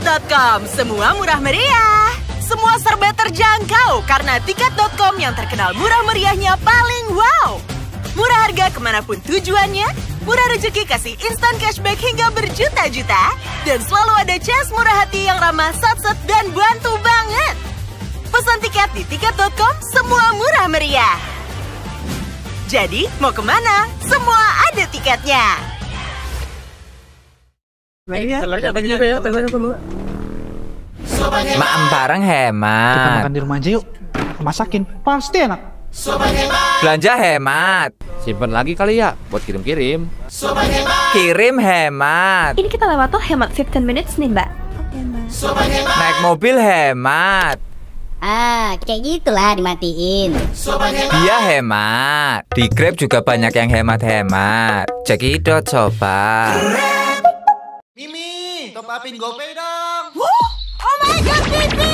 Tiket.com, semua murah meriah. Semua serba terjangkau karena Tiket.com yang terkenal murah meriahnya paling wow. Murah harga kemanapun tujuannya, murah rezeki kasih instan cashback hingga berjuta-juta, dan selalu ada cash murah hati yang ramah sat-sat dan bantu banget. Pesan tiket di Tiket.com, semua murah meriah. Jadi, mau kemana? Semua ada tiketnya. Makan bareng hemat. Kita makan di rumah aja yuk. Masakin, pasti enak. Belanja hemat. Simpen lagi kali ya, buat kirim-kirim. Kirim hemat. Ini kita lewat tuh hemat 15 minutes nih, Mbak. Naik mobil hemat. Kayak gitulah dimatiin. Dia hemat. Di Grab juga banyak yang hemat-hemat. Cekidot coba. Mimi, top upin GoPay dong. Oh my god, Pipi!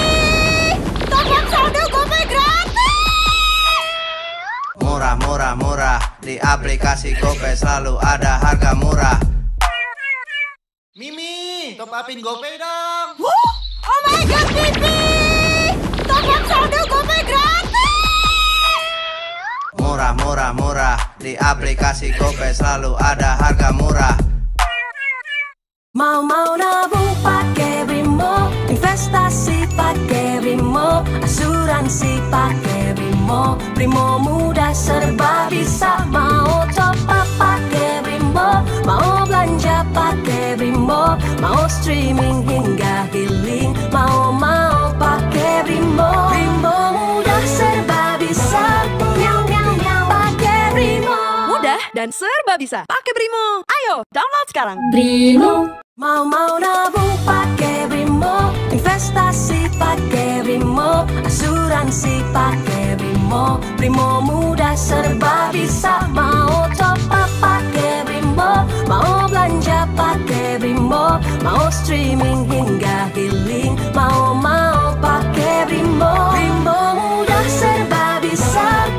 Top up saldo GoPay gratis! Murah, murah, murah. Di aplikasi GoPay selalu ada harga murah. Mimi, top upin GoPay dong. Oh my god, Pipi! Top up saldo GoPay gratis! Murah, murah, murah. Di aplikasi GoPay selalu ada harga murah. Mau nabung pakai Brimo, investasi pakai Brimo, asuransi pakai Brimo. Brimo mudah serba bisa, mau top up pakai Brimo, mau belanja pakai Brimo, mau streaming hingga healing, mau pakai Brimo. Brimo mudah serba bisa, pakai Brimo. Mudah dan serba bisa, pakai Brimo. Ayo download sekarang. Brimo. Mau nabung pakai Brimo, investasi pakai Brimo, asuransi pakai Brimo. Brimo mudah serba bisa, mau top up pakai Brimo, mau belanja pakai Brimo, mau streaming hingga healing, mau pakai Brimo. Brimo mudah serba bisa,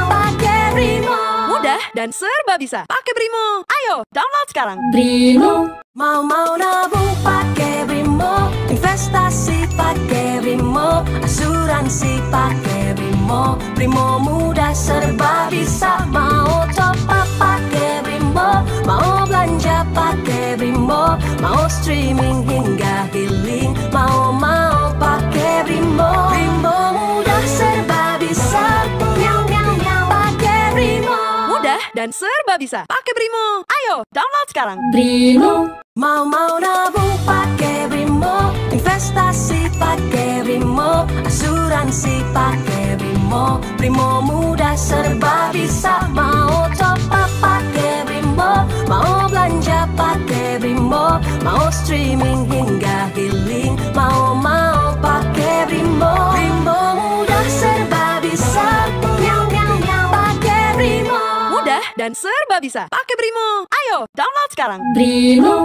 pakai Brimo. Mudah dan serba bisa, pakai Brimo. Ayo download sekarang. Brimo. Mau nabung pakai Brimo, investasi pakai Brimo, asuransi pakai Brimo. Brimo mudah serba bisa, mau top up pakai Brimo, mau belanja pakai Brimo, mau streaming hingga healing, mau pakai Brimo. Brimo mudah serba bisa, pakai Brimo. Mudah dan serba bisa, pakai Brimo. Ayo download sekarang. Brimo. Mau nabung pakai Brimo, investasi pakai Brimo, asuransi pakai Brimo. Brimo mudah serba bisa, mau top up pakai Brimo, mau belanja pakai Brimo, mau streaming hingga healing, mau pakai Brimo. Brimo mudah serba bisa, pakai Brimo. Mudah dan serba bisa, pakai Brimo. Ayo download sekarang. Brimo.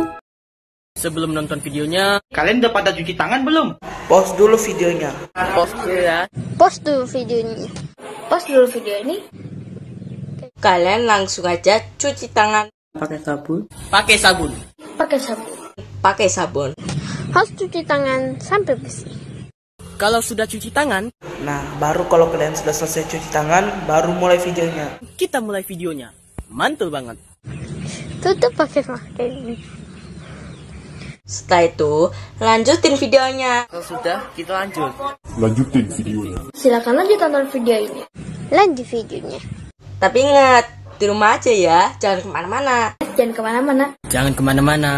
Sebelum nonton videonya, Kalian udah pada cuci tangan belum? Post dulu videonya. post dulu ya. Post dulu videonya. Post dulu video ini. Kalian langsung aja cuci tangan. Pakai sabun. Pakai sabun. Pakai sabun. Pakai sabun. Harus cuci tangan sampai bersih. Kalau sudah cuci tangan, Nah, baru kalau kalian sudah selesai cuci tangan, baru mulai videonya. kita mulai videonya. Mantul banget. Tutup pakai ini. Setelah itu, lanjutin videonya. Kalau sudah, kita lanjut. Silakan lanjut tonton video ini. Lanjut videonya. Tapi ingat, di rumah aja ya, jangan kemana-mana. Jangan kemana-mana. Jangan kemana-mana.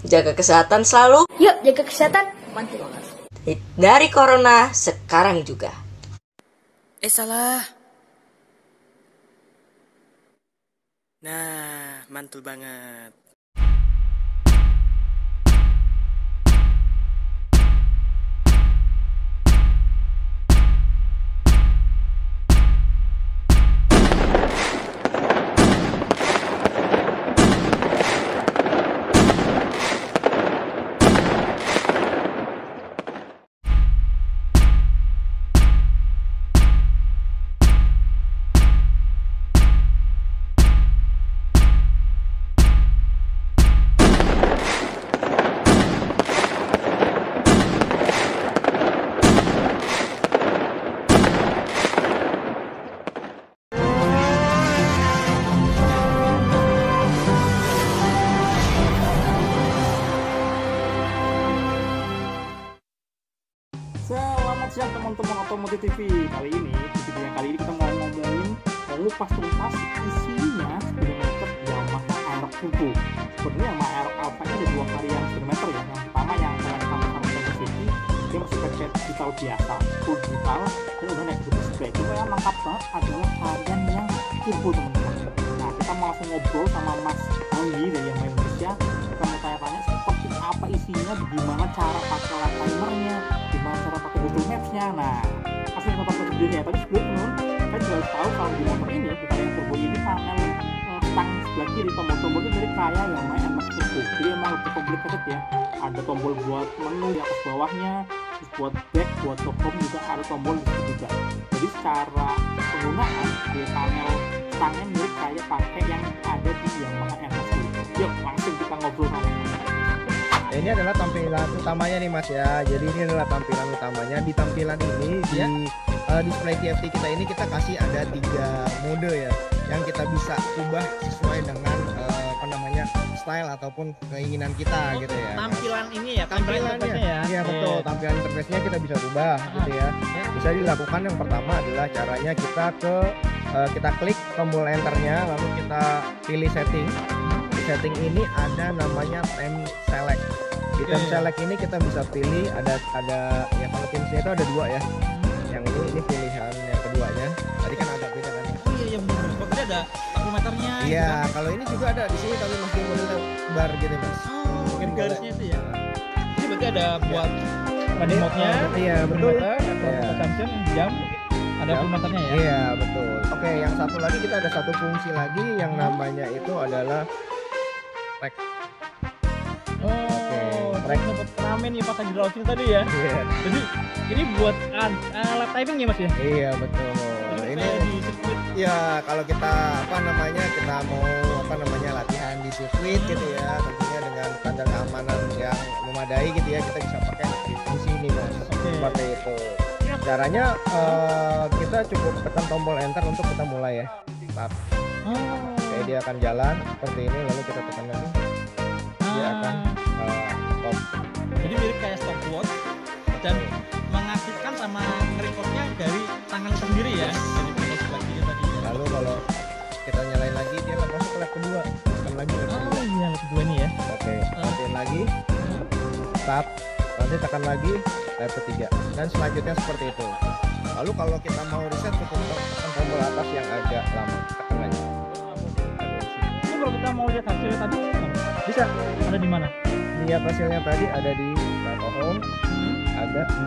Jaga kesehatan selalu, Yuk jaga kesehatan. Mantul banget. dari corona sekarang juga. Salah. Nah, mantul banget. teman otomotif TV. Kali ini di video yang kali ini kita mau ngomongin mengupas tuntas isinya speedometer Yamaha Aerox Turbo. Sebenarnya Yamaha Aerox Alpha ini ada dua varian speedometer ya. Yang pertama yang kalian sama-sama City, dia masih pakai digital biasa, full digital, dan udah naik ke display. Cuma yang lengkap banget adalah varian yang turbo teman-teman. Nah, kita mau langsung ngobrol sama Mas Anggi dari Yamaha Indonesia. Kita mau tanya-tanya seperti apa isinya, gimana cara pakai light timernya, gimana cara pakai Google Maps-nya. Nah, langsung kita pakai videonya. Tapi sebelum teman-teman, kita juga harus tahu kalau di motor ini, di varian turbo ini panel stang sebelah kiri tombol-tombol itu dari kayak Yamaha NMAX Turbo. Jadi emang lebih complicated ya. Ada tombol buat menu di atas bawahnya, terus buat back, buat top home juga ada tombol di situ juga. Jadi secara penggunaan di panel stangnya mirip kayak pakai yang ada di Yamaha NMAX Turbo. Yuk langsung kita ngobrol sama. Ini adalah tampilan utamanya nih Mas ya. Jadi ini adalah tampilan utamanya. Di tampilan ini di display TFT kita ini kita kasih ada 3 mode ya, yang kita bisa ubah sesuai dengan style ataupun keinginan kita gitu ya. Tampilan ini ya, tampilannya ya. Iya betul, tampilan interface-nya kita bisa ubah gitu ya. Bisa dilakukan yang pertama adalah caranya kita klik tombol enternya, lalu kita pilih setting. Di setting ini ada namanya time select. Di time select ini kita bisa pilih ada ya, kalau pilihnya itu ada 2 ya. Yang ini pilihan yang keduanya. Tadi kan agak beda kan. Oh iya yang benar. Tadi ada tachometernya. Iya, gitu. Kalau ini juga ada di sini tapi masih bar gitu Mas. Oh, mungkin garisnya itu ya. Ini berarti ada buat running mode-nya. Iya, betul. Consumption jam. Ada tachometernya ya. Iya, betul. Oke, yang satu lagi kita ada satu fungsi lagi yang namanya itu adalah track. Track dapat ramen ya pas lagi launching tadi ya. Iya. Jadi ini buat lap timing ya Mas ya? Iya, betul. Ini di sirkuit. Ya, kalau kita kita mau latihan di sirkuit gitu ya, tentunya dengan standar keamanan yang memadai gitu ya, kita bisa pakai di sini Mas. Seperti itu. Caranya kita cukup tekan tombol enter untuk kita mulai ya. Start. Oke, dia akan jalan seperti ini, lalu kita tekan lagi. Dia akan stop. Jadi mirip kayak stopwatch dan mengaktifkan sama ngerekordnya dari tangan sendiri ya. Jadi pilih sebelah kiri tadi ya. Lalu kalau kita nyalain lagi dia masuk ke lap kedua. Tekan lagi lap kedua. Oh iya, lap kedua nih ya. Oke, matiin lagi. Start. Nanti tekan lagi lap ketiga. Dan selanjutnya seperti itu. Lalu kalau kita mau reset tekan tombol atas yang agak lama. Tekan lagi. Ini kalau kita mau lihat hasilnya tadi bisa. Ada di mana? Lihat hasilnya tadi ada di home. Ada di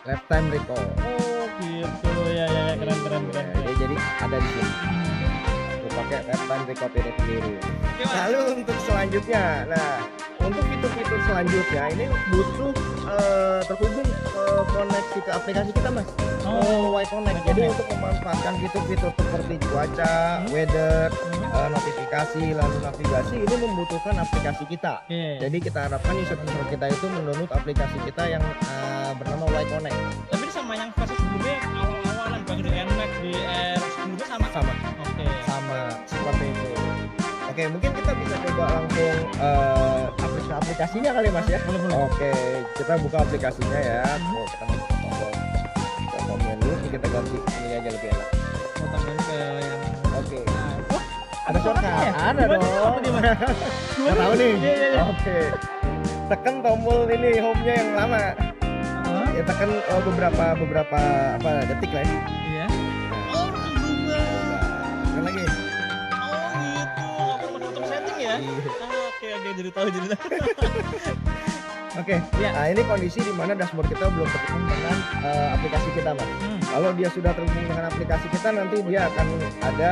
lifetime recall. Oh gitu ya keren. Ya, jadi ada di sini. Aku pakai lifetime recall ini sendiri. Lalu untuk selanjutnya, untuk fitur-fitur selanjutnya ini butuh terhubung koneksi ke aplikasi kita Mas. Y-Connect. Jadi untuk memanfaatkan fitur-fitur seperti cuaca, weather, notifikasi, lalu navigasi ini membutuhkan aplikasi kita. Jadi kita harapkan user-user kita itu mendownload aplikasi kita yang bernama Y-Connect. Tapi ini sama yang versi sebelumnya awal-awal yang bagi di NMAX di R sebelumnya sama. Oke. Sama seperti itu. Oke, mungkin kita bisa coba langsung aplikasinya kali Mas ya. Oke, kita buka aplikasinya ya. Kita masuk ke tombol menu, kita ganti ini aja lebih enak. Mau tambahin ke yang oke. Ada shortcut? Ada dong. Nggak tahu nih. Oke. Tekan tombol ini home-nya yang lama. Ya tekan beberapa detik lah ya. Iya. Tekan lagi. Oke, jadi tahu. Oke, nah ini kondisi di mana dashboard kita belum terhubung dengan aplikasi kita Mas. Kalau dia sudah terhubung dengan aplikasi kita, nanti dia akan ada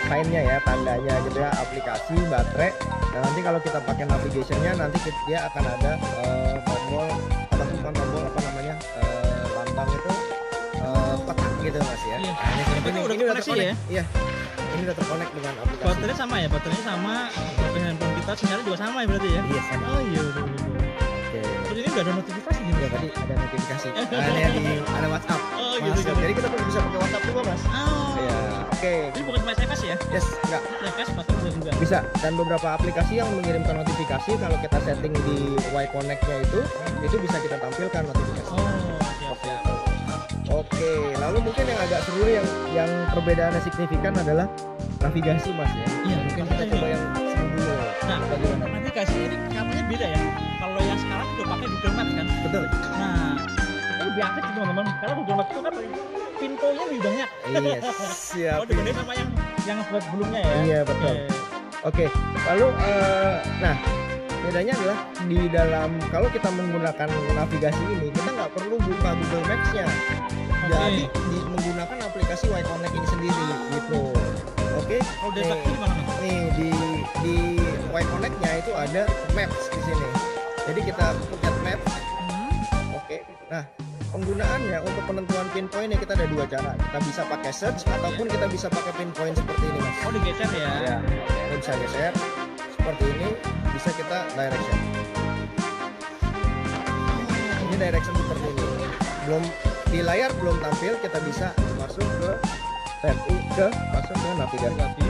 sign-nya ya, tandanya gitu ya, aplikasi, baterai. Dan nanti kalau kita pakai navigation-nya, nanti dia akan ada tombol ataupun bukan tombol lambang itu petak gitu Mas ya. Iya. Nah, ini udah terkonek ya? Iya. Ini udah terkonek dengan aplikasi. Baterainya sama ya? Baterainya sama, baterai handphone kita sinyalnya juga sama ya berarti ya? Iya sama. Oh iya udah. Oke. Terus ini udah ada notifikasi gitu. Ya tadi ada notifikasi. Ada WhatsApp. Oh, gitu. Jadi kita pun bisa pakai WhatsApp juga, Mas. Iya, oke. Jadi bukan cuma SMS ya? Yes, enggak. SMS pasti bisa juga. Bisa, dan beberapa aplikasi yang mengirimkan notifikasi kalau kita setting di Y Connect-nya itu bisa kita tampilkan notifikasi. Oh, siap. Oke, lalu mungkin yang agak seru yang perbedaannya signifikan adalah navigasi, Mas ya. Iya, Mungkin kita coba yang seru dulu. Nah, bagaimana? navigasi ini katanya beda ya. Kalau yang sekarang udah pakai Google Maps kan? Betul. Nah, ini lebih aktif sih teman-teman. Karena Google Maps itu kan pintunya lebih banyak. Iya, siap. Oh, dibanding sama yang sebelumnya ya. Iya, betul. Oke, lalu nah bedanya adalah di dalam kalau kita menggunakan navigasi ini kita nggak perlu buka Google Maps-nya. Jadi menggunakan aplikasi Y Connect ini sendiri gitu. Oke. Kalau dari di mana, Mas? Nih di Y Connect-nya itu ada Maps di sini. Jadi kita pencet Maps. Oke. Nah, penggunaannya untuk penentuan pinpoint kita ada dua cara. Kita bisa pakai search ataupun kita bisa pakai pinpoint seperti ini, Mas. Oh, digeser ya? Ya, kita bisa geser seperti ini, bisa kita direction. Ini direction seperti ini. Belum di layar belum tampil, kita bisa masuk ke masuk ke navigasi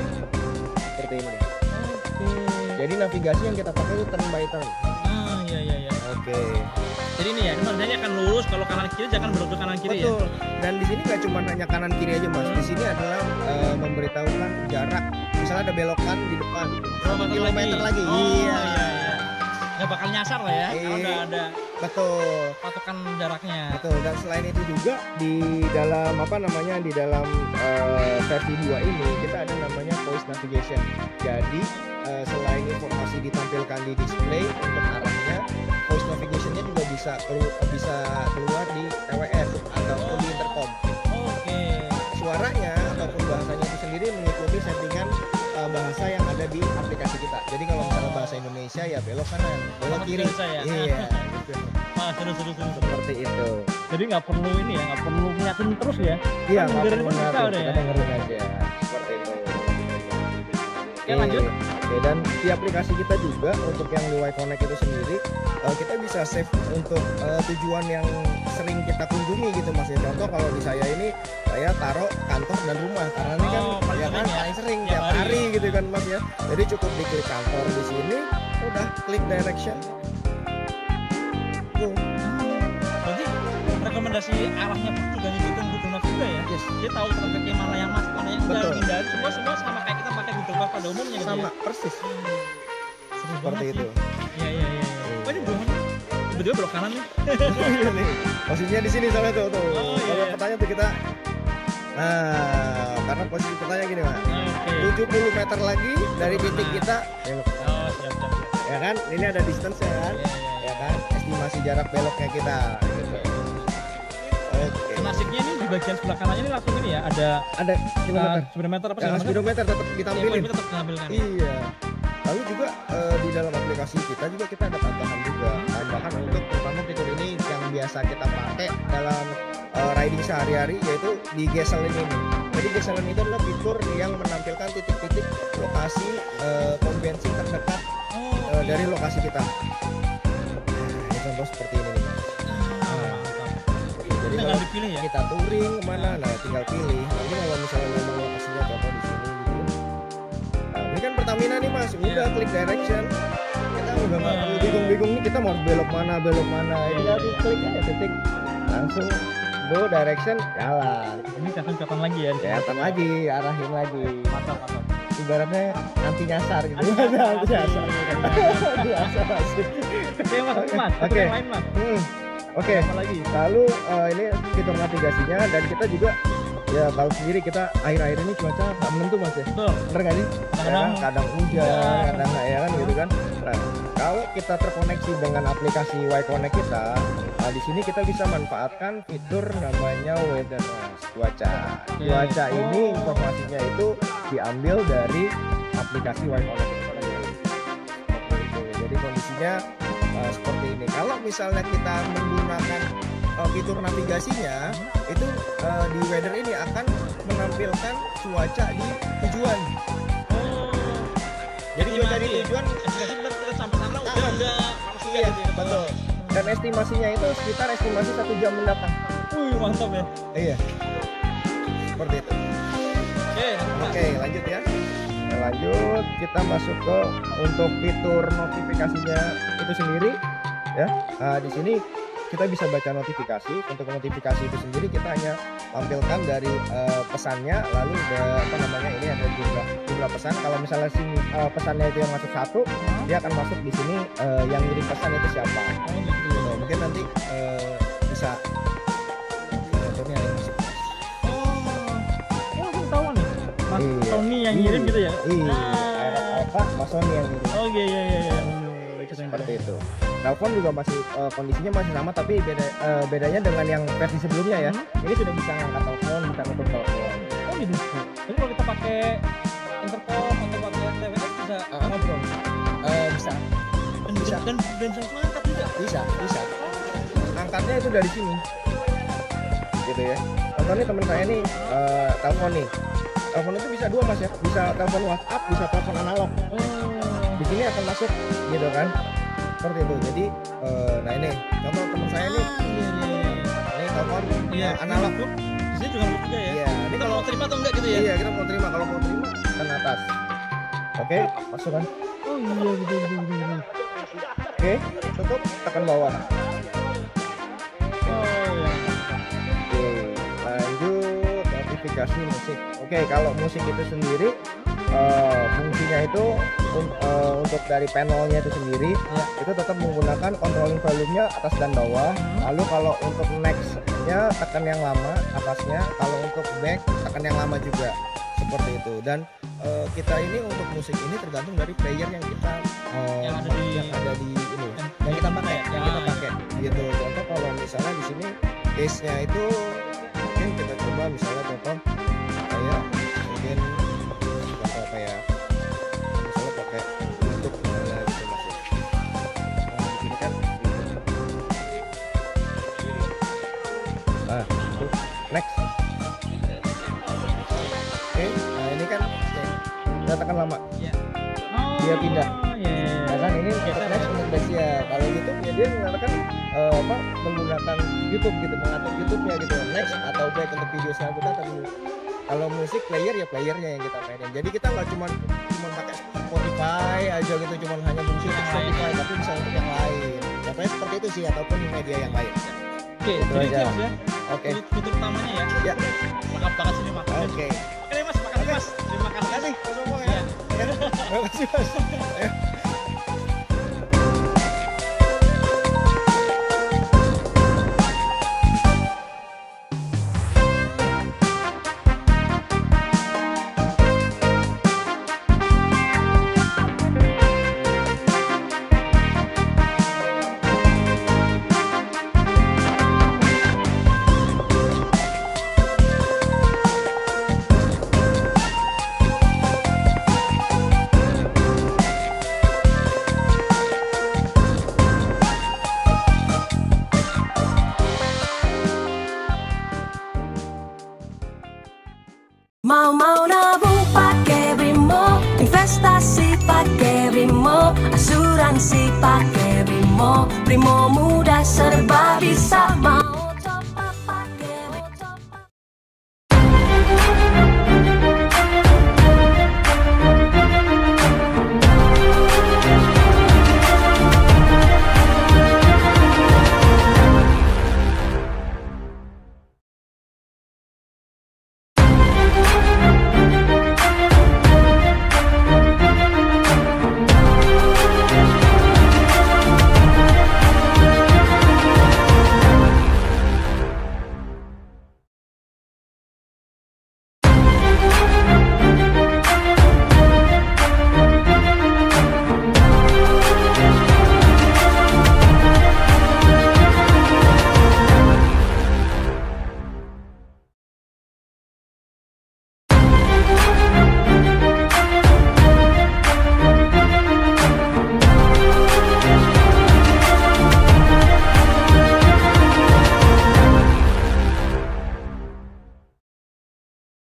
seperti ini. Jadi navigasi yang kita pakai itu turn by turn. Iya. Oke. Jadi ini ya, ini maksudnya akan lurus, kalau kanan kiri jangan belok ke kanan kiri. Betul. Ya. Dan di sini nggak cuma hanya kanan kiri aja, Mas. Di sini adalah memberitahukan jarak. Misalnya ada belokan di depan, kilometer lagi. Iya. Nggak bakal nyasar lah ya, kalau udah ada betul patokan jaraknya. Betul. Dan selain itu juga di dalam di dalam versi 2 ini kita ada namanya voice navigation. Jadi selain informasi ditampilkan di display untuk arahnya, voice navigation-nya juga bisa keluar di TWS ataupun di intercom. Oke. Suaranya ataupun bahasanya itu sendiri mengikuti settingan bahasa yang ada di aplikasi kita. Jadi kalau misalnya bahasa Indonesia ya belok kanan, belok kiri. Ya? Iya. Gitu. Wah, seru. Seperti itu. Jadi nggak perlu ini ya, nggak perlu ngeliatin terus ya. Iya, nggak perlu ngeliatin, kita dengerin aja. Seperti itu. Oke, lanjut. Oke, dan di aplikasi kita juga untuk yang di Y Connect itu sendiri kita bisa save untuk tujuan yang sering kita kunjungi gitu, Mas ya. Contoh kalau di saya ini saya taruh kantor dan rumah karena ini kan paling sering tiap hari gitu kan, Mas ya. Jadi cukup diklik kantor di sini, udah klik direction. Berarti rekomendasi arahnya pun juga ngikutin Google Maps juga ya? Yes. Dia tahu trafficnya mana yang masuk, mana yang enggak dihindari. Semua sama kayak kita pakai Google Maps pada umumnya gitu. Sama, ya? persis. Seperti itu. Iya. Oh, ini belum tiba-tiba belok kanan nih. Iya nih. Posisinya di sini soalnya tuh. Oh, iya. Kalau petanya tuh kita karena posisi petanya gini, Mas. Oke. 70 meter lagi dari titik kita belok. Oh, siap. Ya kan? Ini ada distance ya kan? Iya. Ya kan? Estimasi jarak beloknya kita gitu. Oke. Nasiknya ini di bagian sebelah kanannya ini langsung ini ya, ada kilometer. speedometer apa Ya, speedometer tetap ditampilin. tetap ditampilkan. Iya. Lalu juga di dalam aplikasi kita ada tambahan untuk terutama fitur ini yang biasa kita pakai dalam riding sehari-hari, yaitu di Gasoline ini. Jadi Gasoline itu adalah fitur yang menampilkan titik-titik lokasi pom bensin terdekat dari lokasi kita. Ini contoh seperti ini nih. Jadi tinggal kalau dipilih ya. kita touring kemana, nah tinggal pilih. Nanti kalau misalnya memang lokasinya contoh di sini gitu. Nah, ini kan Pertamina nih, Mas, udah klik direction. Kita udah nggak perlu bingung-bingung nih kita mau belok mana. Ini tinggal klik aja titik, langsung go direction, jalan. Ini kelihatan lagi ya. Kelihatan lagi, arahin lagi. Mantap. Ibaratnya anti nyasar gitu. Anti nyasar. Biasa masih. Oke, Mas. Oke. Yang lain, Mas. Oke. Lalu ini fitur navigasinya, dan kita juga ya tahu sendiri kita akhir-akhir ini cuaca nggak menentu, Mas ya. Betul. Bener nggak sih? Kadang hujan, kadang nggak, ya kan gitu kan. Nah, kalau kita terkoneksi dengan aplikasi Y Connect kita, nah di sini kita bisa manfaatkan fitur namanya weather, cuaca. Cuaca ini informasinya itu diambil dari aplikasi Y Connect. Jadi kondisinya seperti ini. Kalau misalnya kita menggunakan fitur navigasinya, itu di weather ini akan menampilkan cuaca di tujuan. Jadi cuaca di tujuan kita sampai sana udah iya, betul. dan estimasinya itu sekitar estimasi 1 jam mendatang. Mantap ya. Iya, seperti itu. Oke, lanjut ya. Nah, lanjut, kita masuk ke untuk fitur notifikasinya itu sendiri ya. Nah, di sini kita bisa baca notifikasi. Untuk notifikasi itu sendiri kita hanya tampilkan dari pesannya, lalu ini ada jumlah pesan. Kalau misalnya pesannya itu yang masuk 1, dia akan masuk di sini yang ngirim pesan itu siapa. Mungkin nanti bisa contohnya yang masuk. Ketahuan nih. Mas Tony yang ngirim gitu ya? Iya. Mas Tony yang ngirim. Iya. Seperti itu. Telepon juga masih kondisinya masih sama, tapi bedanya dengan yang versi sebelumnya ya. Ini sudah bisa ngangkat telepon, bisa nutup telepon. Oh gitu. Jadi kalau kita pakai intercom atau pakai TWS bisa ngobrol. Bisa. Dan bisa ngangkat juga. Bisa. Angkatnya itu dari sini. Gitu ya. Contohnya teman saya nih telepon nih. Telepon itu bisa 2 Mas ya. Bisa telepon WhatsApp, bisa telepon analog. Di sini akan masuk gitu kan. Seperti itu. Jadi nah ini contoh teman saya nih. Ini telepon analog tuh. Di sini juga bisa ya. Iya, ini kalau mau terima atau enggak gitu ya? Iya, kita mau terima. Kalau mau terima kan atas. Oke, masuk kan? Oh iya gitu. Oke, tutup, tekan bawah. Oh iya. Oke, lanjut notifikasi musik. Oke, kalau musik itu sendiri fungsinya itu untuk dari panelnya itu sendiri itu tetap menggunakan controlling volume-nya atas dan bawah. Lalu kalau untuk next-nya tekan yang lama atasnya, kalau untuk back tekan yang lama juga, seperti itu. Dan kita ini untuk musik ini tergantung dari player yang kita yang ada di ini yang kita pakai gitu. Contoh kalau misalnya di sini case-nya itu mungkin kita coba misalnya contoh kayak mungkin contoh kayak misalnya pakai YouTube misalnya gitu Mas. Nah, di sini kan itu next. Oke, nah ini kan kita tekan lama. Dia pindah. Nah kan ini untuk next untuk back ya. Kalau YouTube ya dia mengatakan menggunakan YouTube gitu, mengatur YouTube-nya gitu, next atau back untuk video selanjutnya atau dulu. Kalau musik player ya playernya yang kita mainin. Jadi kita nggak cuma pakai Spotify aja gitu, cuma hanya fungsi untuk Spotify, tapi bisa untuk yang lain. Contohnya seperti itu sih, ataupun media yang lain. Oke, itu aja. Oke. Tutup utamanya ya. Ya. Lengkap banget sini Mas. Oke. Oke Mas, makasih Mas. Terima kasih. Terima kasih Mas. Mau nabung pakai Brimo, investasi pakai Brimo, asuransi pakai Brimo, Brimo mudah serba bisa.